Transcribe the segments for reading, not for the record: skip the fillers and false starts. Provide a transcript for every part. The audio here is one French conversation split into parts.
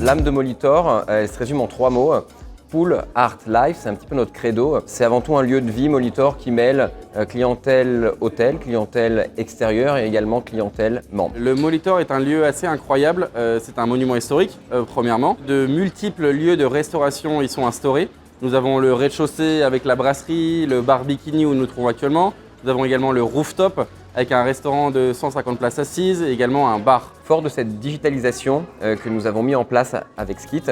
l'âme de Molitor, elle se résume en 3 mots. Pool, Art, Life, c'est un petit peu notre credo. C'est avant tout un lieu de vie Molitor qui mêle clientèle hôtel, clientèle extérieure et également clientèle membre. Le Molitor est un lieu assez incroyable. C'est un monument historique, premièrement. De multiples lieux de restauration y sont instaurés. Nous avons le rez-de-chaussée avec la brasserie, le bar Bikini où nous nous trouvons actuellement. Nous avons également le rooftop avec un restaurant de 150 places assises et également un bar. Fort de cette digitalisation que nous avons mis en place avec Skit,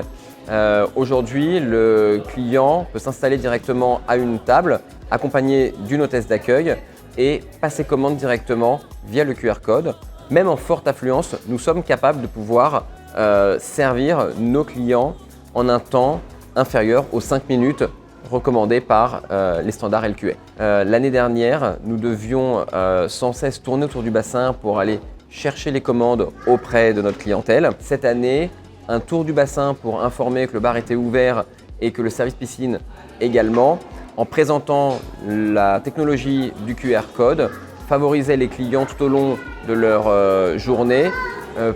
aujourd'hui le client peut s'installer directement à une table, accompagné d'une hôtesse d'accueil et passer commande directement via le QR code. Même en forte affluence, nous sommes capables de pouvoir servir nos clients en un temps inférieur aux 5 minutes recommandés par les standards LQA. L'année dernière, nous devions sans cesse tourner autour du bassin pour aller chercher les commandes auprès de notre clientèle. Cette année, un tour du bassin pour informer que le bar était ouvert et que le service piscine également, en présentant la technologie du QR code, favorisait les clients tout au long de leur journée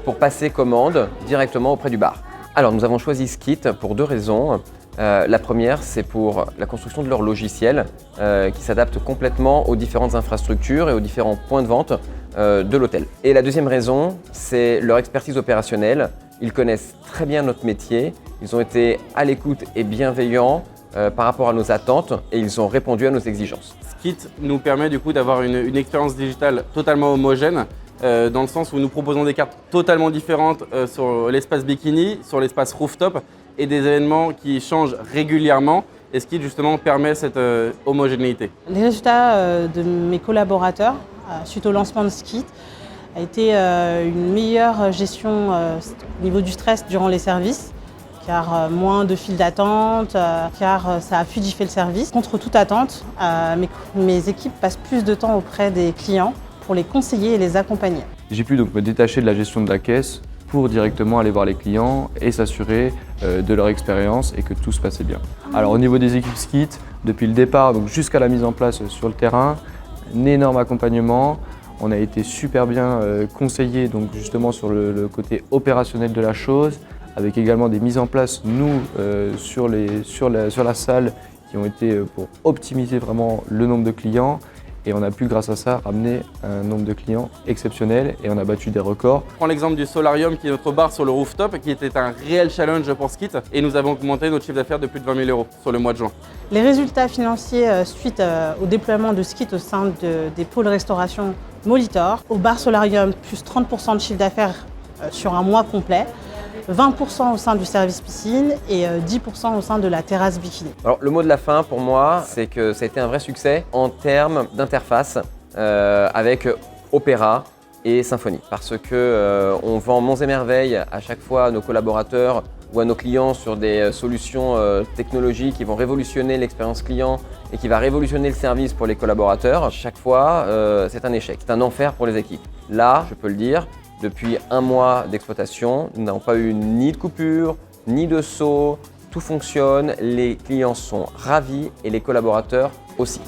pour passer commande directement auprès du bar. Alors nous avons choisi Skit pour 2 raisons. La première, c'est pour la construction de leur logiciel qui s'adapte complètement aux différentes infrastructures et aux différents points de vente de l'hôtel. Et la deuxième raison, c'est leur expertise opérationnelle. Ils connaissent très bien notre métier, ils ont été à l'écoute et bienveillants par rapport à nos attentes et ils ont répondu à nos exigences. Skit nous permet du coup d'avoir une expérience digitale totalement homogène dans le sens où nous proposons des cartes totalement différentes sur l'espace Bikini, sur l'espace Rooftop et des événements qui changent régulièrement et Skit justement permet cette homogénéité. Les résultats de mes collaborateurs suite au lancement de Skit a été une meilleure gestion au niveau du stress durant les services, car moins de files d'attente, car ça a fluidifié le service. Contre toute attente, mes équipes passent plus de temps auprès des clients pour les conseiller et les accompagner. J'ai pu donc me détacher de la gestion de la caisse pour directement aller voir les clients et s'assurer de leur expérience et que tout se passait bien. Alors au niveau des équipes Skit, depuis le départ donc jusqu'à la mise en place sur le terrain, un énorme accompagnement. On a été super bien conseillés donc justement sur le côté opérationnel de la chose, avec également des mises en place nous sur la salle qui ont été pour optimiser vraiment le nombre de clients. Et on a pu, grâce à ça, ramener un nombre de clients exceptionnel et on a battu des records. Je prends l'exemple du Solarium qui est notre bar sur le rooftop qui était un réel challenge pour Skit et nous avons augmenté notre chiffre d'affaires de plus de 20 000 € sur le mois de juin. Les résultats financiers suite au déploiement de Skit au sein des pôles restauration Molitor, au bar Solarium, plus 30% de chiffre d'affaires sur un mois complet, 20% au sein du service piscine et 10% au sein de la terrasse Bikini. Alors le mot de la fin pour moi, c'est que ça a été un vrai succès en termes d'interface avec Opéra et Symfony. Parce que on vend monts et merveilles à chaque fois à nos collaborateurs ou à nos clients sur des solutions technologiques qui vont révolutionner l'expérience client et qui va révolutionner le service pour les collaborateurs. Chaque fois, c'est un échec, c'est un enfer pour les équipes. Là, je peux le dire, depuis 1 mois d'exploitation, nous n'avons pas eu ni de coupure, ni de saut. Tout fonctionne, les clients sont ravis et les collaborateurs aussi.